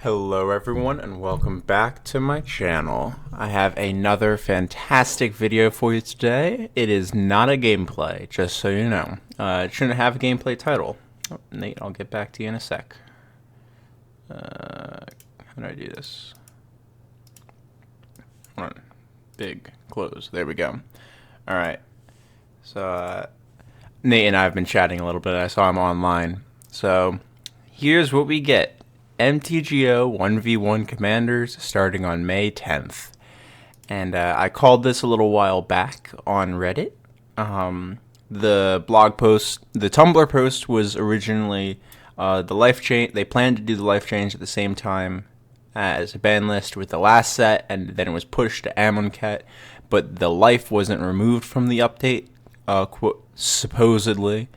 Hello everyone and welcome back to my channel. I have another fantastic video for you today. It is not a gameplay, just so you know. It shouldn't have a gameplay title. Oh, Nate, I'll get back to you in a sec. How do I do this? Hold on. Big close. There we go. Alright. So, Nate and I have been chatting a little bit. I saw him online. So, here's what we get. MTGO 1v1 Commanders starting on May 10th. And I called this a little while back on Reddit. The blog post, the Tumblr post was originally the life change. They planned to do the life change at the same time as a ban list with the last set, and then it was pushed to Amonkhet. But the life wasn't removed from the update, supposedly.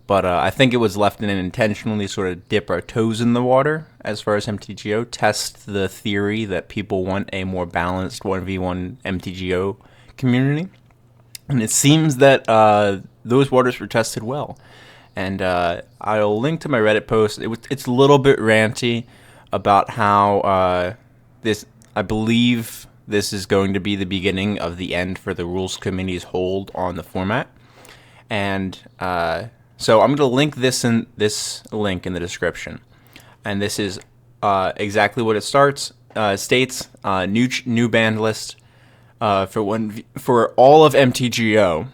But I think it was left in an intentionally sort of dip our toes in the water as far as MTGO, test the theory that people want a more balanced 1v1 MTGO community. And it seems that those waters were tested well. And I'll link to my Reddit post. It's a little bit ranty about how I believe this is going to be the beginning of the end for the rules committee's hold on the format. And so I'm going to link this link in the description, and this is exactly what it states. New band list for all of MTGO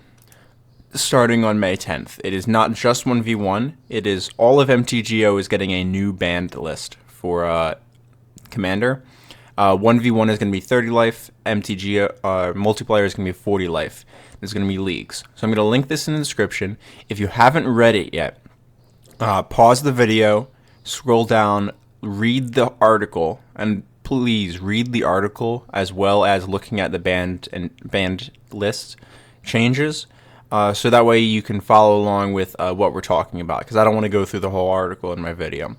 starting on May 10th. It is not just 1v1. It is all of MTGO is getting a new band list for Commander. 1v1 is going to be 30 life. MTGO multiplayer is going to be 40 life. There's going to be leagues. So I'm going to link this in the description. If you haven't read it yet, pause the video, scroll down, read the article, and please read the article as well as looking at the band list changes, so that way you can follow along with what we're talking about, because I don't want to go through the whole article in my video.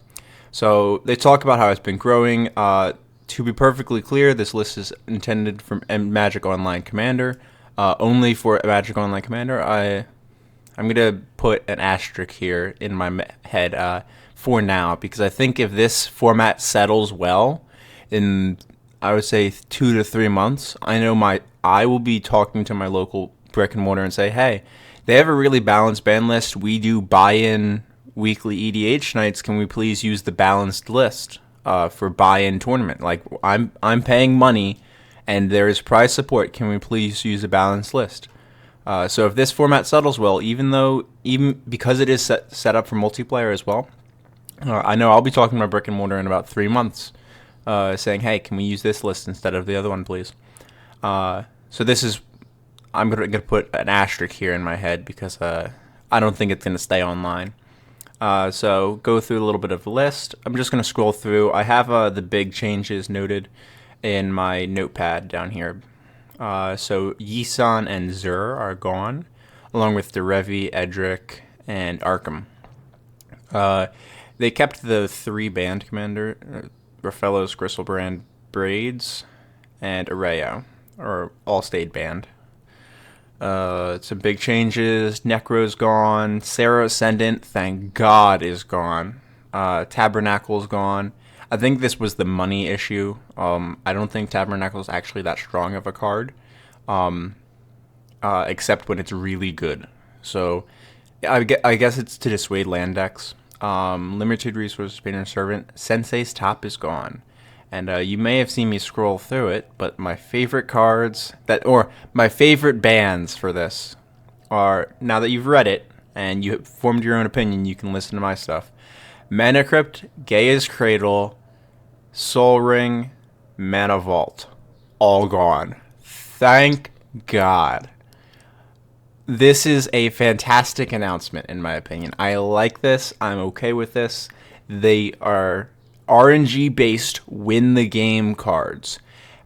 So they talk about how it's been growing. To be perfectly clear, this list is intended for Magic Online Commander. Only for Magic Online Commander. I'm going to put an asterisk here in my head for now, because I think if this format settles well in, I would say, 2 to 3 months, I will be talking to my local brick and mortar and say, hey, they have a really balanced ban list. We do buy-in weekly EDH nights. Can we please use the balanced list for buy-in tournament? Like, I'm paying money, and there is prize support. Can we please use a balanced list? So if this format settles well, even because it is set up for multiplayer as well, I know I'll be talking to my brick and mortar in about 3 months, saying, hey, can we use this list instead of the other one, please? So this is, I'm going to put an asterisk here in my head, because I don't think it's going to stay online. So go through a little bit of the list. I'm just going to scroll through. I have the big changes noted in my notepad down here. So Yisan and Zur are gone, along with Derevi, Edric, and Arcum. They kept the 3 band commander, Rafellos, Gristlebrand, Braids, and Arreo, or all stayed banned. Some big changes. Necro's gone. Serra Ascendant, thank God, is gone. Tabernacle's gone. I think this was the money issue. I don't think Tabernacle is actually that strong of a card, except when it's really good. So I guess it's to dissuade land decks. Limited Resource Painter Servant. Sensei's top is gone. And you may have seen me scroll through it, but my favorite cards, or my favorite bans for this are, now that you've read it and you have formed your own opinion, you can listen to my stuff. Mana Crypt, Gaea's Cradle, Soul Ring, Mana Vault, all gone. Thank God. This is a fantastic announcement, in my opinion. I like this. I'm okay with this. They are RNG-based win-the-game cards.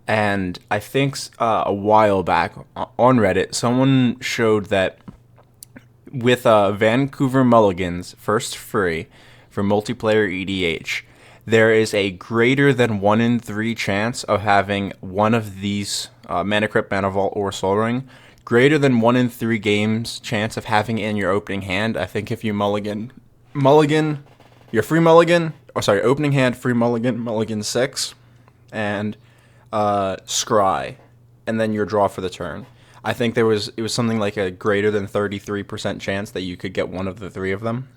And I think a while back on Reddit, someone showed that with Vancouver Mulligans, first free, for multiplayer EDH, there is a greater than 1 in 3 chance of having one of these, Mana Crypt, Mana Vault, or Soul Ring, greater than 1 in 3 games chance of having it in your opening hand. I think if you mulligan, your free mulligan, opening hand, free mulligan, mulligan 6, and scry, and then your draw for the turn. I think it was something like a greater than 33% chance that you could get one of the three of them.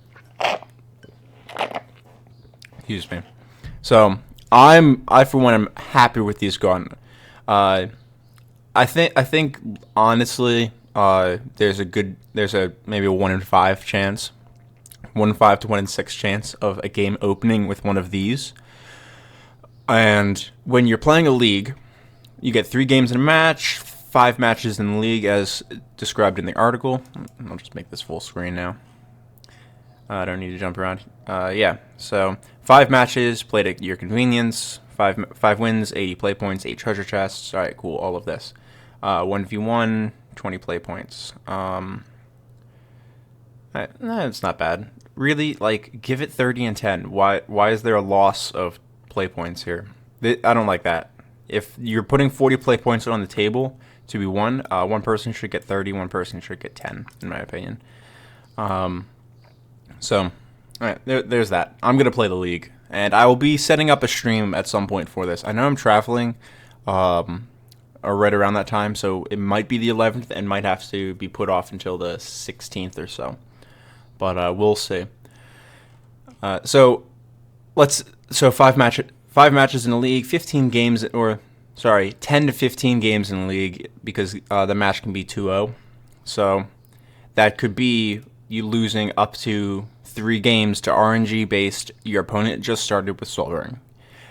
Excuse me. So I for one am happy with these gone. I think honestly, there's maybe a 1 in 5 chance, 1 in 5 to 1 in 6 chance of a game opening with one of these. And when you're playing a league, you get 3 games in a match, 5 matches in the league as described in the article. I'll just make this full screen now. I don't need to jump around. Yeah, so 5 matches played at your convenience, 5 wins, 80 play points, 8 treasure chests. All right, cool, all of this. 1v1, 20 play points. It's not bad. Really, like, give it 30 and 10. Why is there a loss of play points here? I don't like that. If you're putting 40 play points on the table to be won, one person should get 30, one person should get 10, in my opinion. So, all right, there's that. I'm going to play the league, and I will be setting up a stream at some point for this. I know I'm traveling or right around that time, so it might be the 11th and might have to be put off until the 16th or so. But we'll see. So 5 matches in the league, 10 to 15 games in the league, because the match can be 2-0. So that could be you losing up to 3 games to RNG based. Your opponent just started with Soul Ring.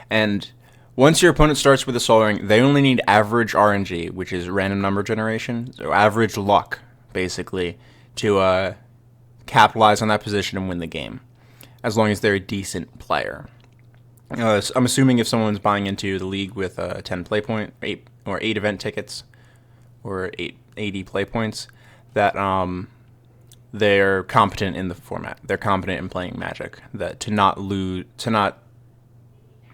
And once your opponent starts with a Soul Ring, they only need average RNG, which is random number generation, so average luck, basically, to capitalize on that position and win the game, as long as they're a decent player. I'm assuming if someone's buying into the league with 10 play point, 8 event tickets, or 80 play points, that they're competent in the format. They're competent in playing Magic. That to not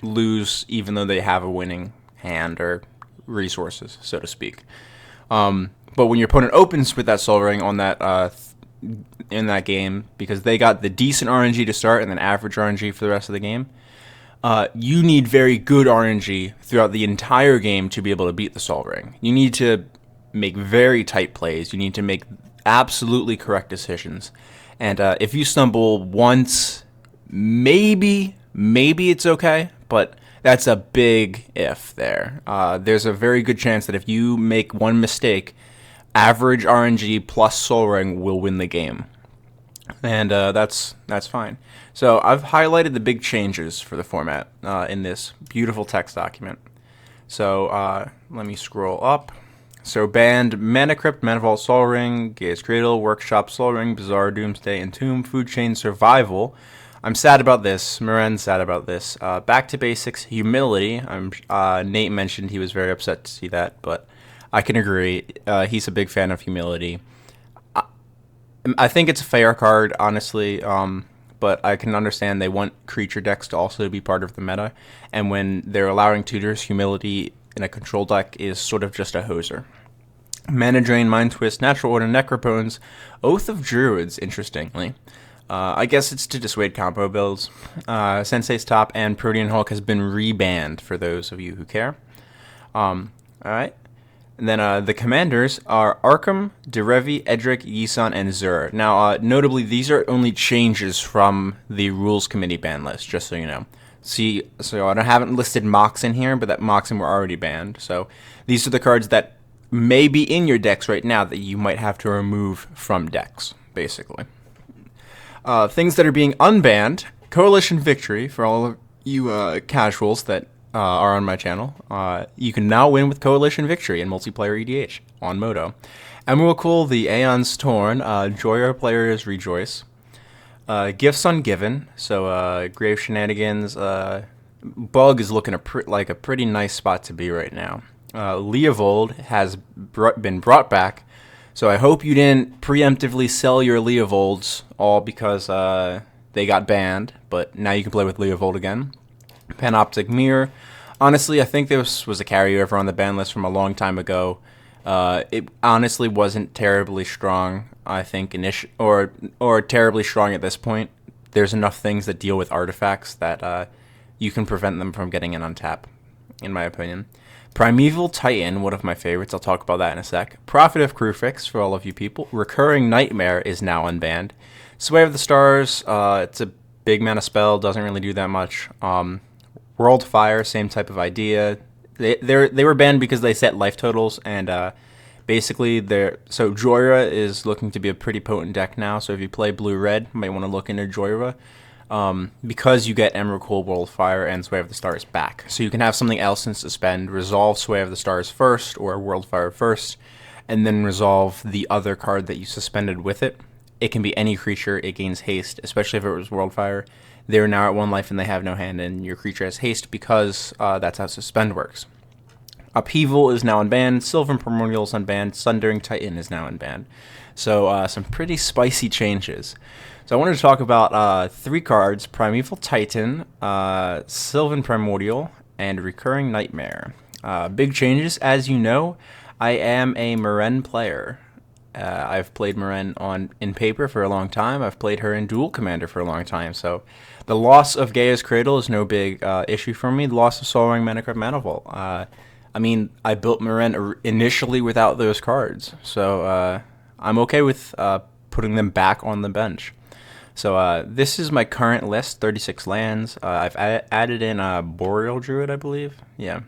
lose even though they have a winning hand or resources, so to speak. But when your opponent opens with that Soul Ring on that in that game, because they got the decent RNG to start and then average RNG for the rest of the game, you need very good RNG throughout the entire game to be able to beat the Soul Ring. You need to make very tight plays. You need to make absolutely correct decisions. And if you stumble once, maybe it's okay, but that's a big if there. There's a very good chance that if you make one mistake, average RNG plus Soul Ring will win the game. And that's fine. So I've highlighted the big changes for the format in this beautiful text document. So let me scroll up. So banned Mana Crypt, Mana Vault, Soul Ring, Gaea's Cradle, Workshop, Soul Ring, Bazaar, Doomsday, Entomb, Food Chain, Survival. I'm sad about this. Moren's sad about this. Back to basics, Humility. Nate mentioned he was very upset to see that, but I can agree. He's a big fan of Humility. I think it's a fair card, honestly, but I can understand they want creature decks to also be part of the meta, and when they're allowing tutors, Humility in a control deck is sort of just a hoser. Mana Drain, Mind Twist, Natural Order, Necropotence, Oath of Druids, interestingly. I guess it's to dissuade combo builds. Sensei's Top and Protean Hulk has been rebanned for those of you who care. Alright. And then the commanders are Arcum, Derevi, Edric, Yisan, and Zur. Now, notably, these are only changes from the Rules Committee ban list, just so you know. See, so I haven't listed Mox in here, but that Mox were already banned. So these are the cards that may be in your decks right now that you might have to remove from decks, basically. Things that are being unbanned: Coalition Victory, for all of you casuals that are on my channel. You can now win with Coalition Victory in multiplayer EDH on Moto. Emrakul, the Aeon's Torn, Joy Our Players Rejoice. Gifts Ungiven, so Grave Shenanigans. Bug is looking like a pretty nice spot to be right now. Leovold has been brought back, so I hope you didn't preemptively sell your Leovolds all because they got banned, but now you can play with Leovold again. Panoptic Mirror. Honestly, I think this was a carryover on the ban list from a long time ago. It honestly wasn't terribly strong, I think, or terribly strong at this point. there's enough things that deal with artifacts that you can prevent them from getting an untap, in my opinion. Primeval Titan, one of my favorites. I'll talk about that in a sec. Prophet of Crucifix for all of you people. Recurring Nightmare is now unbanned. Sway of the Stars, it's a big mana spell, doesn't really do that much. World Fire, same type of idea. They were banned because they set life totals, and basically so Joyra is looking to be a pretty potent deck now. So if you play blue-red, you might want to look into Joyra. Because you get Emrakul, World Fire, and Sway of the Stars back. So you can have something else and suspend, resolve Sway of the Stars first, or World Fire first, and then resolve the other card that you suspended with it. It can be any creature, it gains haste, especially if it was World Fire. They're now at 1 life and they have no hand, and your creature has haste because that's how suspend works. Upheaval is now unbanned, Sylvan Primordial is unbanned, Sundering Titan is now unbanned. So some pretty spicy changes. So I wanted to talk about 3 cards: Primeval Titan, Sylvan Primordial, and Recurring Nightmare. Big changes, as you know. I am a Meren player. I've played Meren in paper for a long time. I've played her in Dual Commander for a long time. So the loss of Gaea's Cradle is no big issue for me. The loss of Soul Ring, Mana Crypt, Manifold. I mean, I built Meren initially without those cards. So I'm okay with putting them back on the bench. So this is my current list, 36 lands. I've added in Boreal Druid, I believe. Yeah,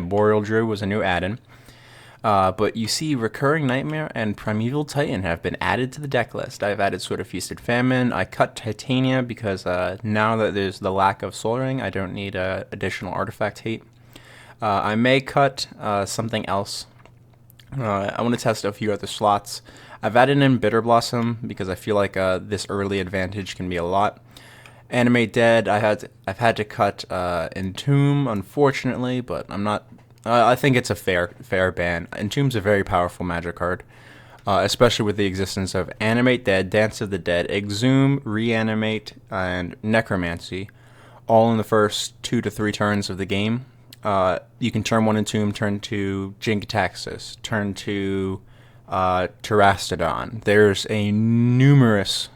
Boreal Druid was a new add-in. But you see Recurring Nightmare and Primeval Titan have been added to the deck list. I've added Sword of Feasted Famine. I cut Titania because now that there's the lack of Soul Ring, I don't need additional artifact hate. I may cut something else. I want to test a few other slots. I've added in Bitter Blossom because I feel like this early advantage can be a lot. Animate Dead, I've had to cut Entomb, unfortunately, but I'm not. I think it's a fair ban. Entomb's a very powerful magic card, especially with the existence of Animate Dead, Dance of the Dead, Exhume, Reanimate, and Necromancy, all in the first 2 to 3 turns of the game. You can turn 1 Entomb, turn 2 Jin-Gitaxias, turn 2 Terastodon. There's a numerous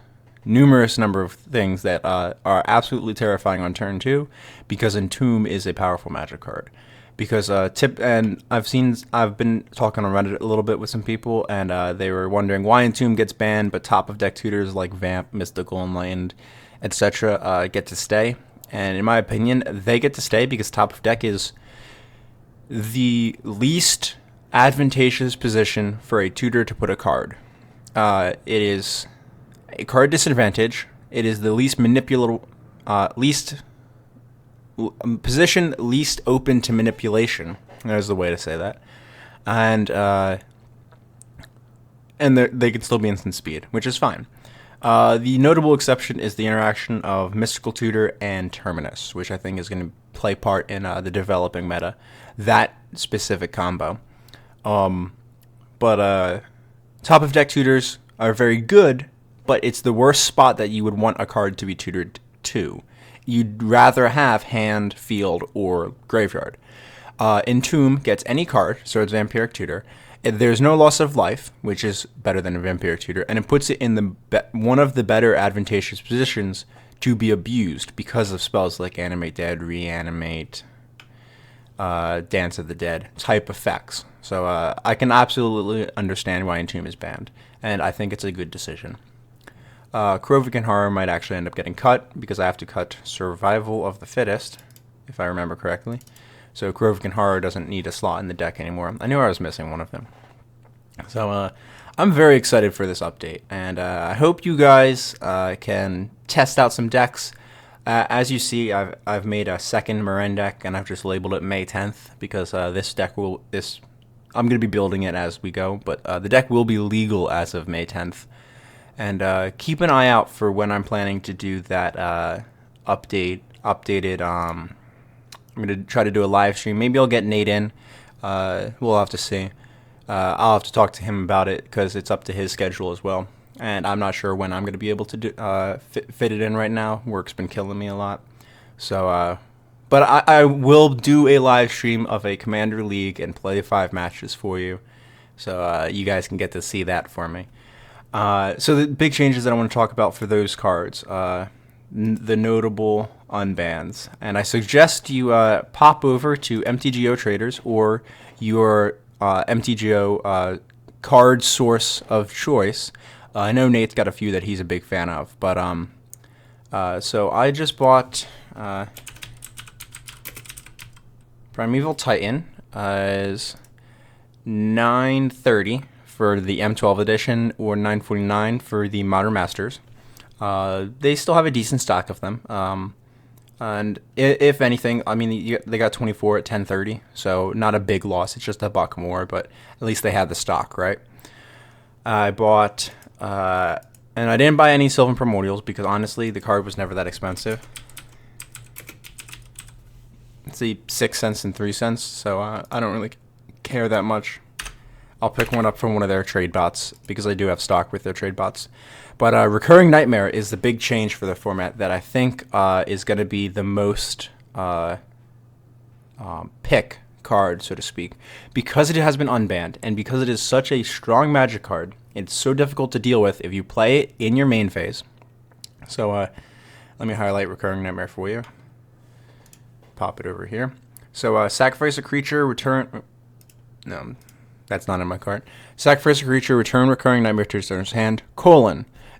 number of things that are absolutely terrifying on turn 2 because Entomb is a powerful magic card. Because I've been talking on Reddit a little bit with some people, and they were wondering why Entomb gets banned, but top of deck tutors like Vamp, Mystical, Enlightened, etc. Get to stay. And in my opinion, they get to stay because top of deck is the least advantageous position for a tutor to put a card. It is a card disadvantage. It is the least manipulable, position least open to manipulation. There's the way to say that. And they can still be instant speed, which is fine. The notable exception is the interaction of Mystical Tutor and Terminus, which I think is going to play part in the developing meta. That specific combo. But top of deck tutors are very good, but it's the worst spot that you would want a card to be tutored to. You'd rather have hand, field, or graveyard. Entomb gets any card, so it's Vampiric Tutor. There's no loss of life, which is better than a Vampiric Tutor, and it puts it in one of the better advantageous positions to be abused because of spells like Animate Dead, Reanimate, Dance of the Dead type effects. So I can absolutely understand why Entomb is banned, and I think it's a good decision. Krovikan Horror might actually end up getting cut because I have to cut Survival of the Fittest, if I remember correctly. So Krovikan Horror doesn't need a slot in the deck anymore. I knew I was missing one of them. So I'm very excited for this update, and I hope you guys can test out some decks. As you see, I've made a second Meren deck, and I've just labeled it May 10th because I'm going to be building it as we go, but the deck will be legal as of May 10th. And keep an eye out for when I'm planning to do that updated. I'm going to try to do a live stream. Maybe I'll get Nate in. We'll have to see. I'll have to talk to him about it because it's up to his schedule as well. And I'm not sure when I'm going to be able to fit it in right now. Work's been killing me a lot. So, but I will do a live stream of a Commander League and play 5 matches for you. So you guys can get to see that for me. So the big changes that I want to talk about for those cards. the notable unbans. And I suggest you pop over to MTGO traders or your MTGO card source of choice. I know Nate's got a few that he's a big fan of, but so I just bought Primeval Titan is $9.30 for the M12 edition or $9.49 for the Modern Masters. They still have a decent stock of them. And if anything, I mean, they got 24 at $10.30, so not a big loss. It's just a buck more, but at least they had the stock, right? I bought, and I didn't buy any Sylvan Primordials because honestly, the card was never that expensive. It's 6 cents and 3 cents, so I don't really care that much. I'll pick one up from one of their trade bots because I do have stock with their trade bots. But Recurring Nightmare is the big change for the format that I think is going to be the most pick card, so to speak. Because it has been unbanned and because it is such a strong magic card, it's so difficult to deal with if you play it in your main phase. So let me highlight Recurring Nightmare for you. Pop it over here. So sacrifice a creature, return... No, that's not in my card. Sacrifice a creature, return Recurring Nightmare to its owner's hand, :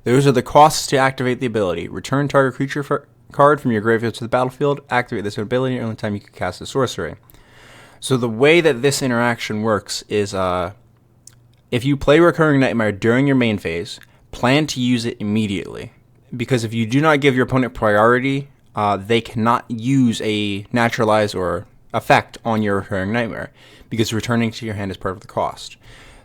those are the costs to activate the ability. Return target creature card from your graveyard to the battlefield. Activate this ability only time you can cast a sorcery. So the way that this interaction works is if you play Recurring Nightmare during your main phase, plan to use it immediately. Because if you do not give your opponent priority, they cannot use a naturalize or effect on your Recurring Nightmare, because returning to your hand is part of the cost.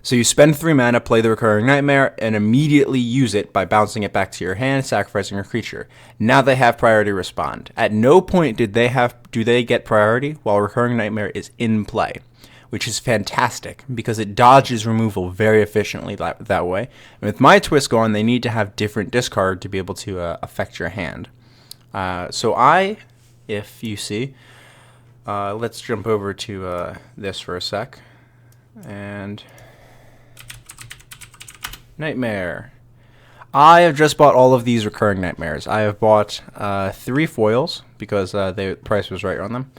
So you spend 3 mana, play the Recurring Nightmare, and immediately use it by bouncing it back to your hand, sacrificing your creature. Now they have priority respond. At no point do they get priority while Recurring Nightmare is in play, which is fantastic because it dodges removal very efficiently that way. And with my twist going, they need to have different discard to be able to affect your hand. So if you see, let's jump over to this for a sec. And Nightmare. I have just bought all of these Recurring Nightmares. I have bought 3 foils because the price was right on them.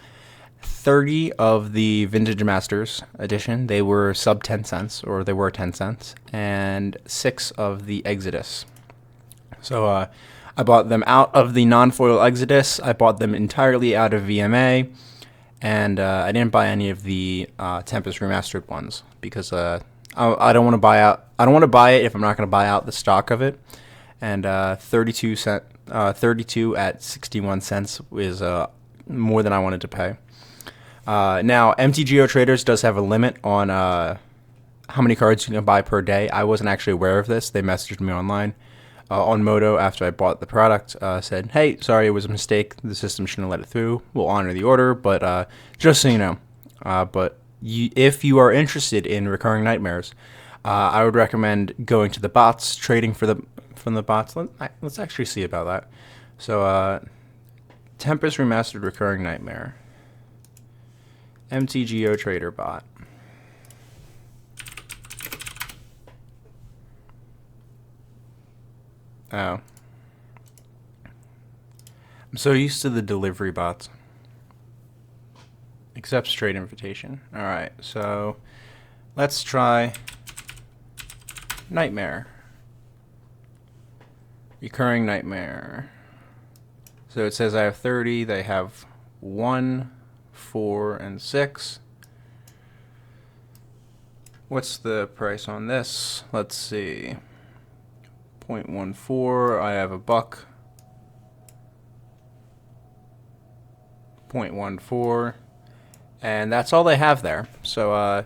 30 of the Vintage Masters edition. They were sub 10 cents, or they were 10 cents. And 6 of the Exodus. So I bought them out of the non-foil Exodus. I bought them entirely out of VMA. And I didn't buy any of the Tempest Remastered ones because I don't want to buy out. I don't want to buy it if I'm not going to buy out the stock of it. And 32 at 61 cents is more than I wanted to pay. Now MTGO Traders does have a limit on how many cards you can buy per day. I wasn't actually aware of this. They messaged me online on Moto after I bought the product. Said, "Hey, sorry, it was a mistake. The system shouldn't have let it through. We'll honor the order, but just so you know." If you are interested in Recurring Nightmares, I would recommend going to the bots, trading from the bots. Let's actually see about that. So, Tempest Remastered Recurring Nightmare. MTGO Trader bot. Oh. I'm so used to the delivery bots. Accepts trade invitation. Alright, so let's try Nightmare. Recurring Nightmare. So it says I have 30. They have 1, 4, and 6. What's the price on this? Let's see. 0.14. I have a buck. 0.14. And that's all they have there. So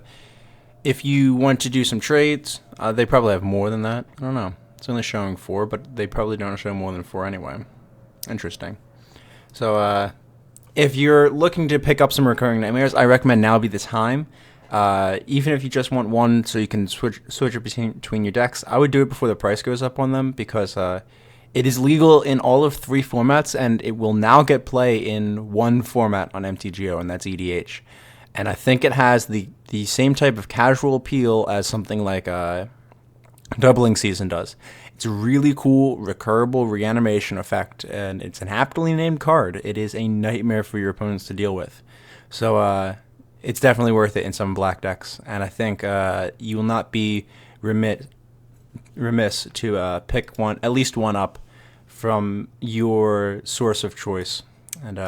if you want to do some trades, they probably have more than that. I don't know. It's only showing 4, but they probably don't show more than 4 anyway. Interesting. So if you're looking to pick up some Recurring Nightmares, I recommend now be the time. Even if you just want one so you can switch it between your decks, I would do it before the price goes up on them because it is legal in all of 3 formats, and it will now get play in 1 format on MTGO, and that's EDH. And I think it has the same type of casual appeal as something like Doubling Season does. It's a really cool recurable reanimation effect, and it's an aptly named card. It is a nightmare for your opponents to deal with. So it's definitely worth it in some black decks, and I think you will not be remiss to pick one, at least one up from your source of choice. And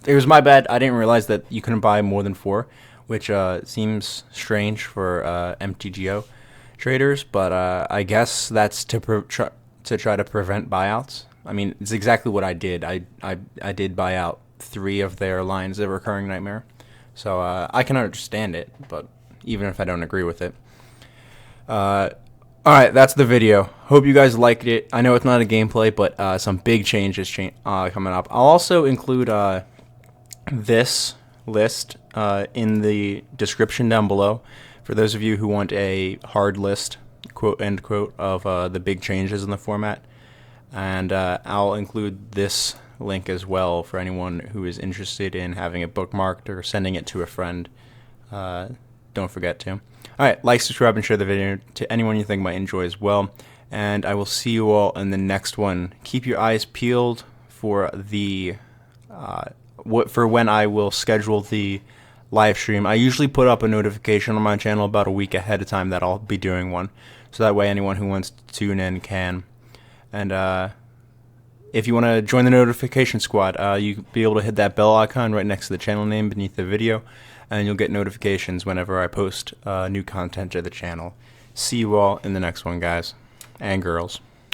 it was my bad. I didn't realize that you couldn't buy more than 4, which seems strange for MTGO traders, but I guess that's to try to prevent buyouts. I mean, it's exactly what I did. I did buy out 3 of their lines of Recurring Nightmare, so I can understand it, but even if I don't agree with it. Alright, that's the video. Hope you guys liked it. I know it's not a gameplay, but some big changes coming up. I'll also include this list in the description down below for those of you who want a hard list, quote end quote, of the big changes in the format. And I'll include this link as well for anyone who is interested in having it bookmarked or sending it to a friend. Don't forget to. Alright, like, subscribe, and share the video to anyone you think might enjoy as well. And I will see you all in the next one. Keep your eyes peeled for the for when I will schedule the live stream. I usually put up a notification on my channel about a week ahead of time that I'll be doing one, so that way anyone who wants to tune in can. And if you want to join the notification squad, you'll be able to hit that bell icon right next to the channel name beneath the video, and you'll get notifications whenever I post new content to the channel. See you all in the next one, guys and girls.